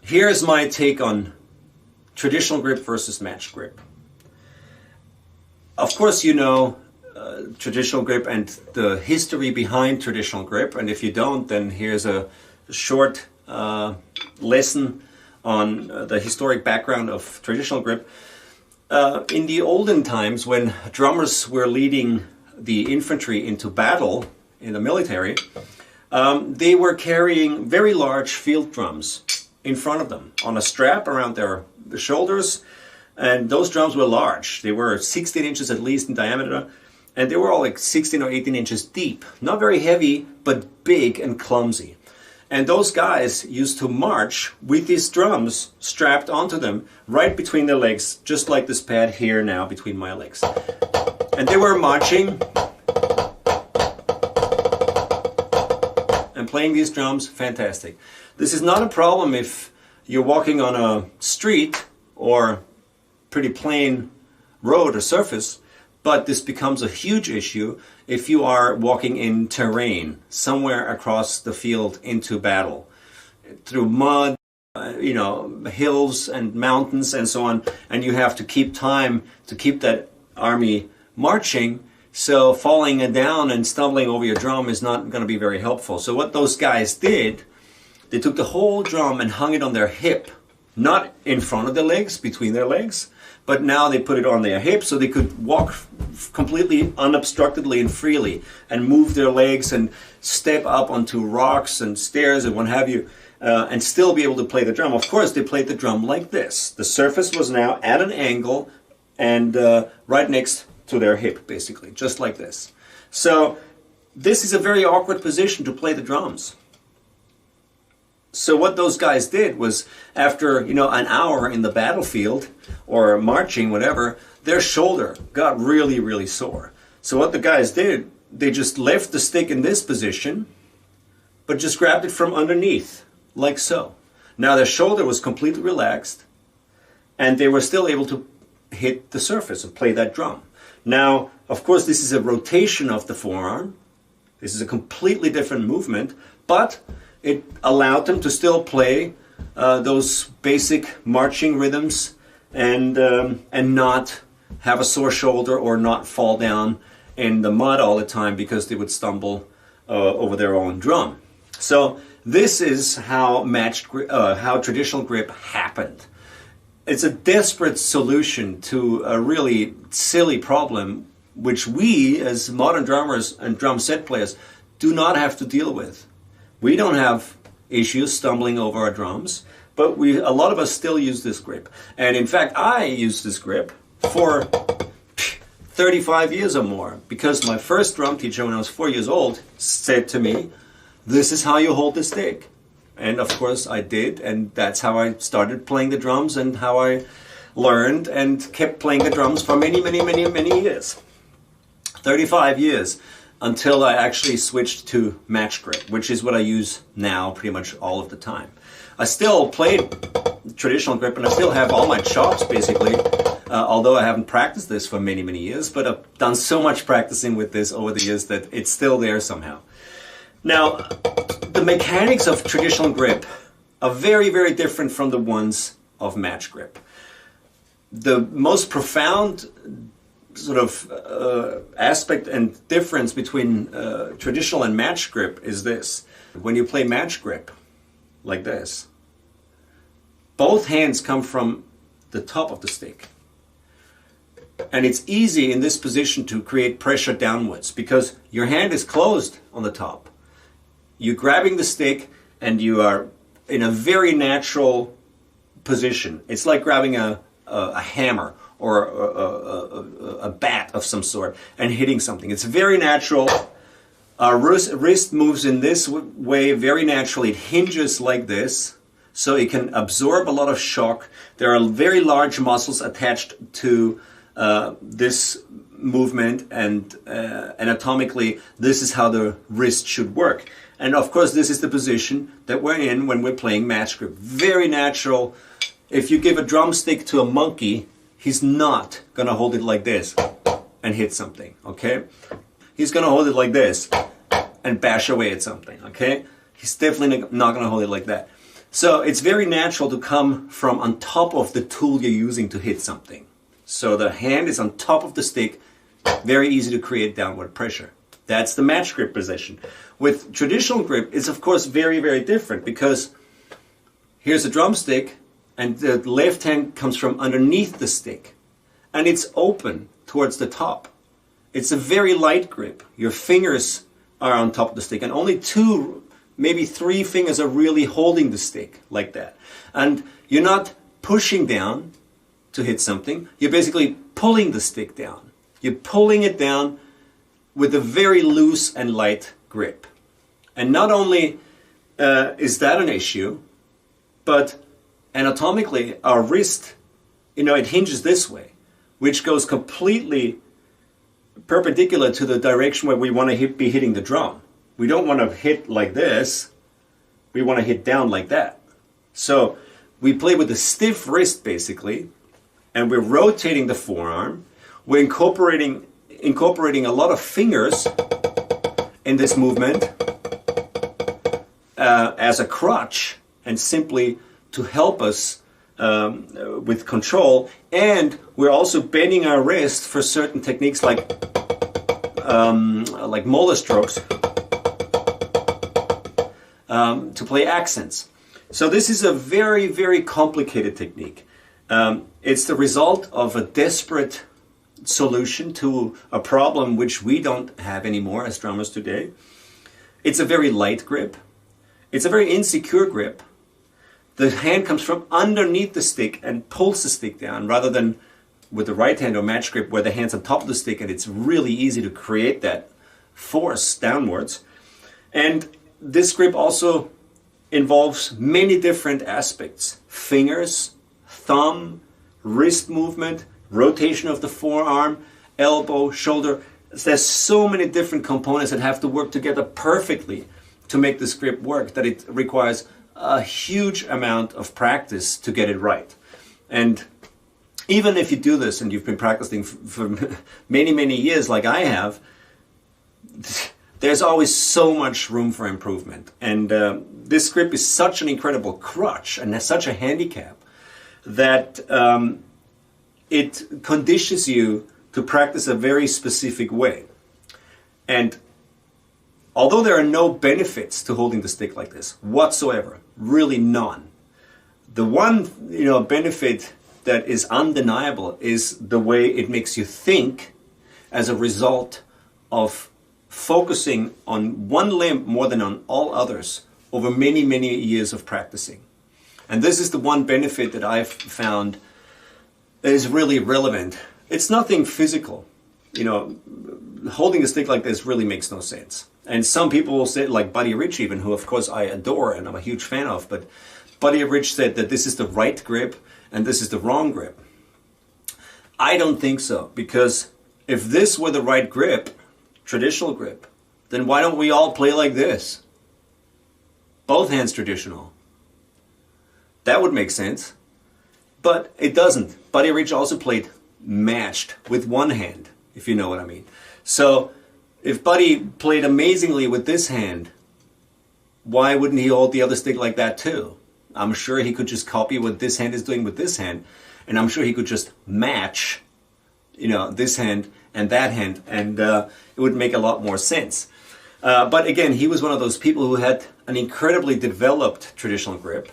Here's my take on traditional grip versus matched grip. Of course, you know traditional grip and the history behind traditional grip, and if you don't, then here's a short lesson on the historic background of traditional grip. In the olden times, when drummers were leading the infantry into battle in the military, they were carrying very large field drums in front of them on a strap around their shoulders, and those drums were large. They were 16 inches at least in diameter, and they were all like 16 or 18 inches deep. Not very heavy, but big and clumsy. And those guys used to march with these drums strapped onto them right between their legs, just like this pad here now between my legs. And they were marching and playing these drums. Fantastic. This is not a problem if you're walking on a street or pretty plain road or surface, but this becomes a huge issue if you are walking in terrain, somewhere across the field into battle, through mud, hills and mountains and so on, and you have to keep time to keep that army marching, so falling down and stumbling over your drum is not going to be very helpful. So what those guys did, they took the whole drum and hung it on their hip, not in front of their legs, between their legs, but now they put it on their hip so they could walk completely unobstructedly and freely and move their legs and step up onto rocks and stairs and what have you, and still be able to play the drum. Of course, they played the drum like this. The surface was now at an angle and right next to their hip, basically, just like this. So this is a very awkward position to play the drums. So what those guys did was, after an hour in the battlefield or marching, whatever, their shoulder got really, really sore. So what the guys did, they just left the stick in this position, but just grabbed it from underneath, like so. Now their shoulder was completely relaxed, and they were still able to hit the surface and play that drum. Now, of course, this is a rotation of the forearm. This is a completely different movement, but it allowed them to still play those basic marching rhythms and not have a sore shoulder or not fall down in the mud all the time because they would stumble over their own drum. So this is how how traditional grip happened. It's a desperate solution to a really silly problem which we as modern drummers and drum set players do not have to deal with. We don't have issues stumbling over our drums, but a lot of us still use this grip. And in fact, I use this grip for 35 years or more, because my first drum teacher when I was 4 years old said to me, "This is how you hold the stick." And of course I did, and that's how I started playing the drums and how I learned and kept playing the drums for many, many, many, many years. 35 years. Until I actually switched to match grip, which is what I use now pretty much all of the time. I still play traditional grip and I still have all my chops basically, although I haven't practiced this for many, many years, but I've done so much practicing with this over the years that it's still there somehow. Now, the mechanics of traditional grip are very, very different from the ones of match grip. The most profound sort of aspect and difference between traditional and match grip is this. When you play match grip, like this, both hands come from the top of the stick. And it's easy in this position to create pressure downwards because your hand is closed on the top. You're grabbing the stick and you are in a very natural position. It's like grabbing a hammer or a bat of some sort and hitting something. It's very natural. Our wrist moves in this way very naturally. It hinges like this, so it can absorb a lot of shock. There are very large muscles attached to this movement, and anatomically, this is how the wrist should work. And of course, this is the position that we're in when we're playing match grip. Very natural. If you give a drumstick to a monkey, he's not going to hold it like this and hit something, okay? He's going to hold it like this and bash away at something, okay? He's definitely not going to hold it like that. So it's very natural to come from on top of the tool you're using to hit something. So the hand is on top of the stick, very easy to create downward pressure. That's the match grip position. With traditional grip, it's of course very, very different, because here's a drumstick and the left hand comes from underneath the stick and it's open towards the top. It's a very light grip. Your fingers are on top of the stick and only 2, maybe 3 fingers are really holding the stick like that. And you're not pushing down to hit something, you're basically pulling the stick down. You're pulling it down with a very loose and light grip. And not only is that an issue, but anatomically our wrist, it hinges this way, which goes completely perpendicular to the direction where we want to be hitting the drum. We don't want to hit like this, we want to hit down like that. So we play with a stiff wrist basically, and we're rotating the forearm. We're incorporating a lot of fingers in this movement as a crutch and simply to help us with control. And we're also bending our wrist for certain techniques like molar strokes to play accents. So this is a very, very complicated technique. It's the result of a desperate solution to a problem which we don't have anymore as drummers today. It's a very light grip. It's a very insecure grip. The hand comes from underneath the stick and pulls the stick down, rather than with the right hand or match grip where the hand's on top of the stick and it's really easy to create that force downwards. And this grip also involves many different aspects: fingers, thumb, wrist movement, rotation of the forearm, elbow, shoulder. There's so many different components that have to work together perfectly to make this grip work that it requires a huge amount of practice to get it right. And even if you do this and you've been practicing for many, many years like I have, there's always so much room for improvement. And this grip is such an incredible crutch and such a handicap that it conditions you to practice a very specific way. And although there are no benefits to holding the stick like this whatsoever, really none, the one benefit that is undeniable is the way it makes you think as a result of focusing on one limb more than on all others over many, many years of practicing. And this is the one benefit that I've found is really relevant. It's nothing physical. Holding a stick like this really makes no sense. And some people will say, like Buddy Rich even, who of course I adore and I'm a huge fan of, but Buddy Rich said that this is the right grip and this is the wrong grip. I don't think so, because if this were the right grip, traditional grip, then why don't we all play like this? Both hands traditional. That would make sense. But it doesn't. Buddy Rich also played matched with one hand, if you know what I mean. So if Buddy played amazingly with this hand, why wouldn't he hold the other stick like that too? I'm sure he could just copy what this hand is doing with this hand, and I'm sure he could just match, this hand and that hand, and it would make a lot more sense. But again, he was one of those people who had an incredibly developed traditional grip,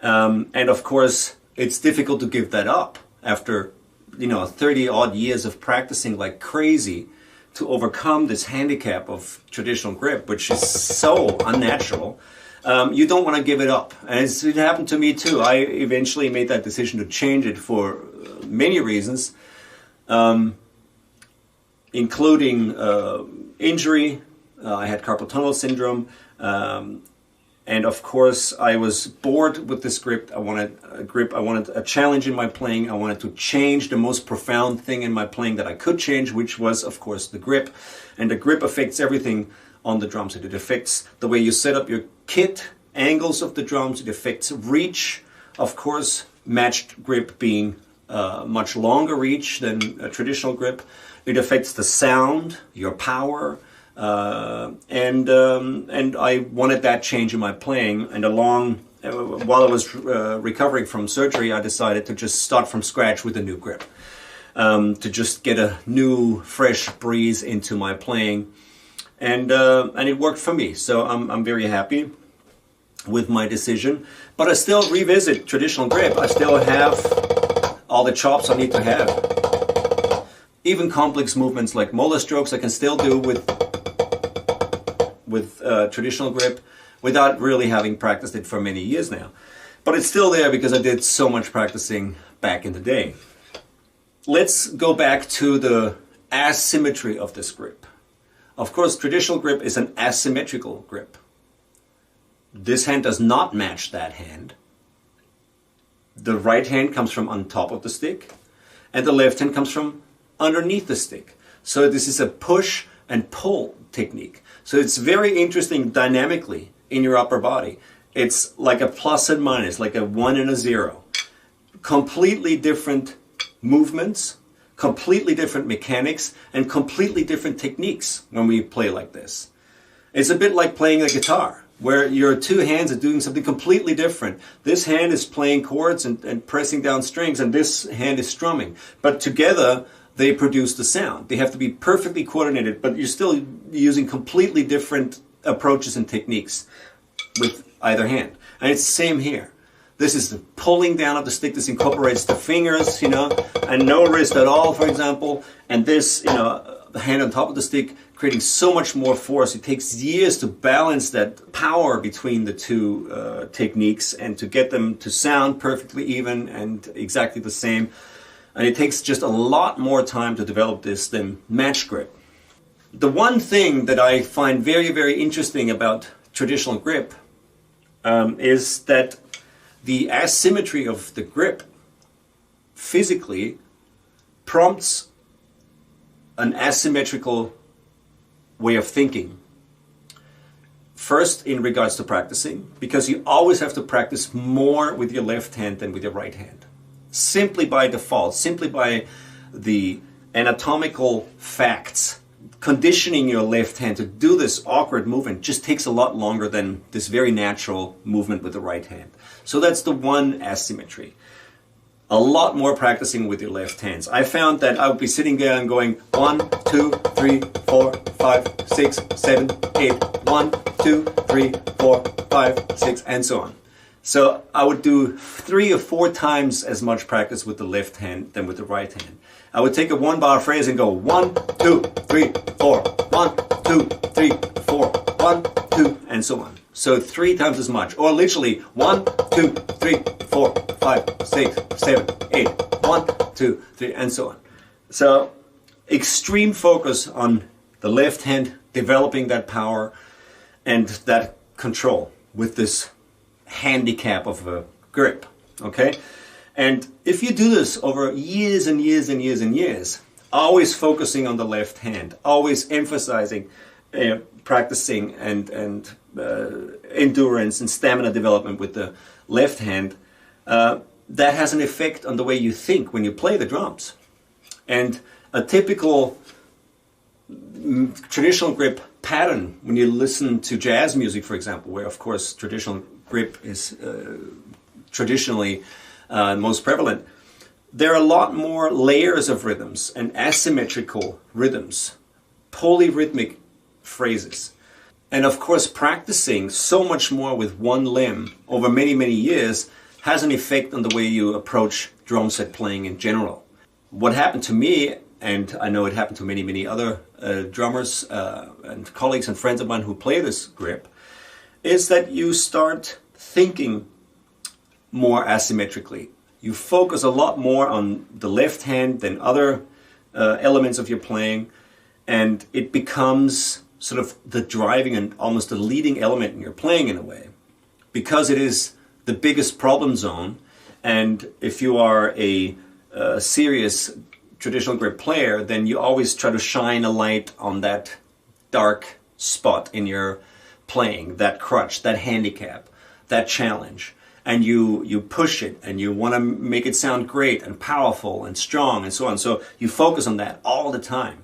and of course it's difficult to give that up after 30 odd years of practicing like crazy to overcome this handicap of traditional grip, which is so unnatural. You don't want to give it up. And it happened to me too. I eventually made that decision to change it for many reasons, including injury. I had carpal tunnel syndrome. And of course, I was bored with this grip. I wanted a challenge in my playing. I wanted to change the most profound thing in my playing that I could change, which was, of course, the grip. And the grip affects everything on the drum set. It affects the way you set up your kit, angles of the drums. It affects reach. Of course, matched grip being much longer reach than a traditional grip. It affects the sound, your power. And I wanted that change in my playing, and along while I was recovering from surgery, I decided to just start from scratch with a new grip, to just get a new, fresh breeze into my playing, and it worked for me. So I'm very happy with my decision. But I still revisit traditional grip. I still have all the chops I need to have. Even complex movements like molar strokes I can still do with traditional grip without really having practiced it for many years now. But it's still there because I did so much practicing back in the day. Let's go back to the asymmetry of this grip. Of course, traditional grip is an asymmetrical grip. This hand does not match that hand. The right hand comes from on top of the stick, and the left hand comes from underneath the stick. So this is a push and pull technique. So it's very interesting dynamically in your upper body. It's like a plus and minus, like a 1 and a 0. Completely different movements, completely different mechanics, and completely different techniques when we play like this. It's a bit like playing a guitar, where your two hands are doing something completely different. This hand is playing chords and pressing down strings, and this hand is strumming. But together, they produce the sound. They have to be perfectly coordinated, but you're still using completely different approaches and techniques with either hand. And it's the same here. This is the pulling down of the stick. This incorporates the fingers, and no wrist at all, for example. And this, the hand on top of the stick, creating so much more force. It takes years to balance that power between the two techniques and to get them to sound perfectly even and exactly the same. And it takes just a lot more time to develop this than match grip. The one thing that I find very, very interesting about traditional grip is that the asymmetry of the grip physically prompts an asymmetrical way of thinking. First, in regards to practicing, because you always have to practice more with your left hand than with your right hand. Simply by default, simply by the anatomical facts, conditioning your left hand to do this awkward movement just takes a lot longer than this very natural movement with the right hand. So that's the one asymmetry. A lot more practicing with your left hands. I found that I would be sitting there and going 1, 2, 3, 4, 5, 6, 7, 8, 1, 2, 3, 4, 5, 6, and so on. So I would do 3 or 4 times as much practice with the left hand than with the right hand. I would take a 1-bar phrase and go 1, 2, 3, 4, 1, 2, 3, 4, 1, 2, and so on. So 3 times as much, or literally 1, 2, 3, 4, 5, 6, 7, 8, 1, 2, 3, and so on. So extreme focus on the left hand, developing that power and that control with this handicap of a grip, okay? And if you do this over years and years and years and years, always focusing on the left hand, always emphasizing practicing and endurance and stamina development with the left hand, that has an effect on the way you think when you play the drums. And a typical traditional grip pattern, when you listen to jazz music, for example, where of course traditional grip is traditionally most prevalent, there are a lot more layers of rhythms and asymmetrical rhythms, polyrhythmic phrases. And of course, practicing so much more with one limb over many, many years has an effect on the way you approach drum set playing in general. What happened to me, and I know it happened to many, many other drummers and colleagues and friends of mine who play this grip, is that you start thinking more asymmetrically. You focus a lot more on the left hand than other elements of your playing, and it becomes sort of the driving and almost the leading element in your playing in a way, because it is the biggest problem zone. And if you are a serious traditional grip player, then you always try to shine a light on that dark spot in your playing, that crutch, that handicap, that challenge. And you push it, and you want to make it sound great and powerful and strong and so on. So you focus on that all the time.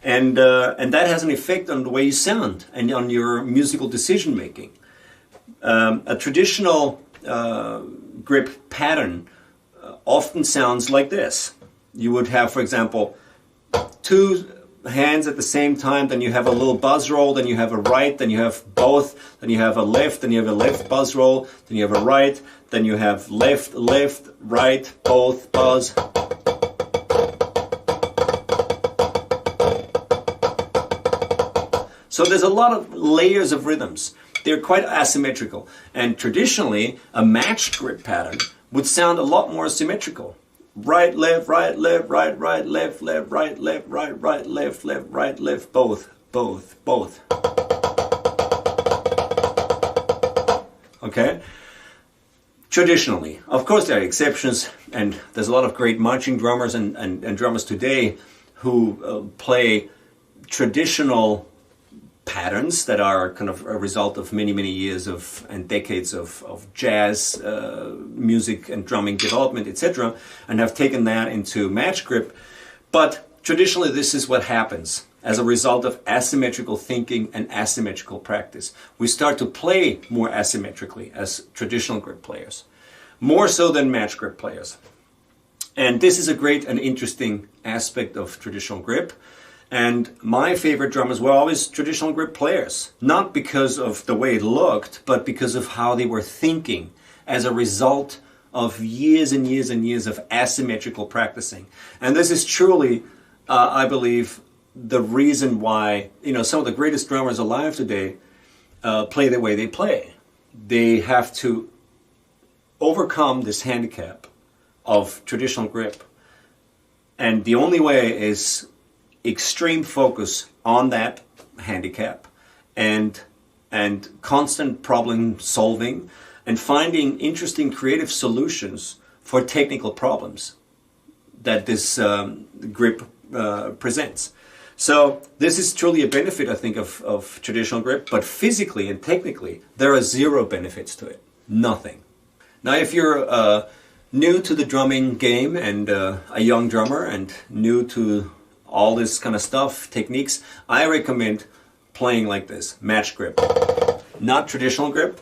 And that has an effect on the way you sound and on your musical decision making. A traditional grip pattern often sounds like this. You would have, for example, two hands at the same time, then you have a little buzz roll, then you have a right, then you have both, then you have a left, then you have a left buzz roll, then you have a right, then you have left, left, right, both, buzz. So there's a lot of layers of rhythms. They're quite asymmetrical. And traditionally, a matched grip pattern would sound a lot more symmetrical. Right, left, right, left, right, right, left, left, right, left, right, right, left, left, right, left, both, both, both. Okay? Traditionally. Of course there are exceptions, and there's a lot of great marching drummers and drummers today who play traditional patterns that are kind of a result of many, many years of and decades of jazz music and drumming development, etc., and have taken that into match grip. But traditionally this is what happens as a result of asymmetrical thinking and asymmetrical practice. We start to play more asymmetrically as traditional grip players, more so than match grip players. And this is a great and interesting aspect of traditional grip. And my favorite drummers were always traditional grip players, not because of the way it looked, but because of how they were thinking as a result of years and years and years of asymmetrical practicing. And this is truly, I believe, the reason why, some of the greatest drummers alive today play the way they play. They have to overcome this handicap of traditional grip. And the only way is extreme focus on that handicap and constant problem solving and finding interesting creative solutions for technical problems that this grip presents. So this is truly a benefit, I think, of traditional grip, but physically and technically there are zero benefits to it. Nothing. Now if you're new to the drumming game and a young drummer and new to all this kind of stuff, techniques, I recommend playing like this, match grip, not traditional grip.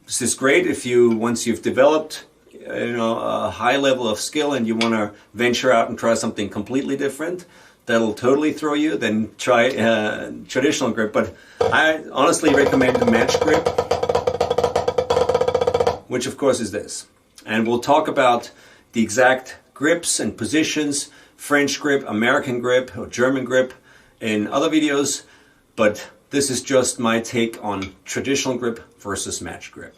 This is great if once you've developed a high level of skill and you want to venture out and try something completely different that'll totally throw you, then try traditional grip. But I honestly recommend the match grip, which of course is this. And we'll talk about the exact grips and positions, French grip, American grip, or German grip in other videos, but this is just my take on traditional grip versus match grip.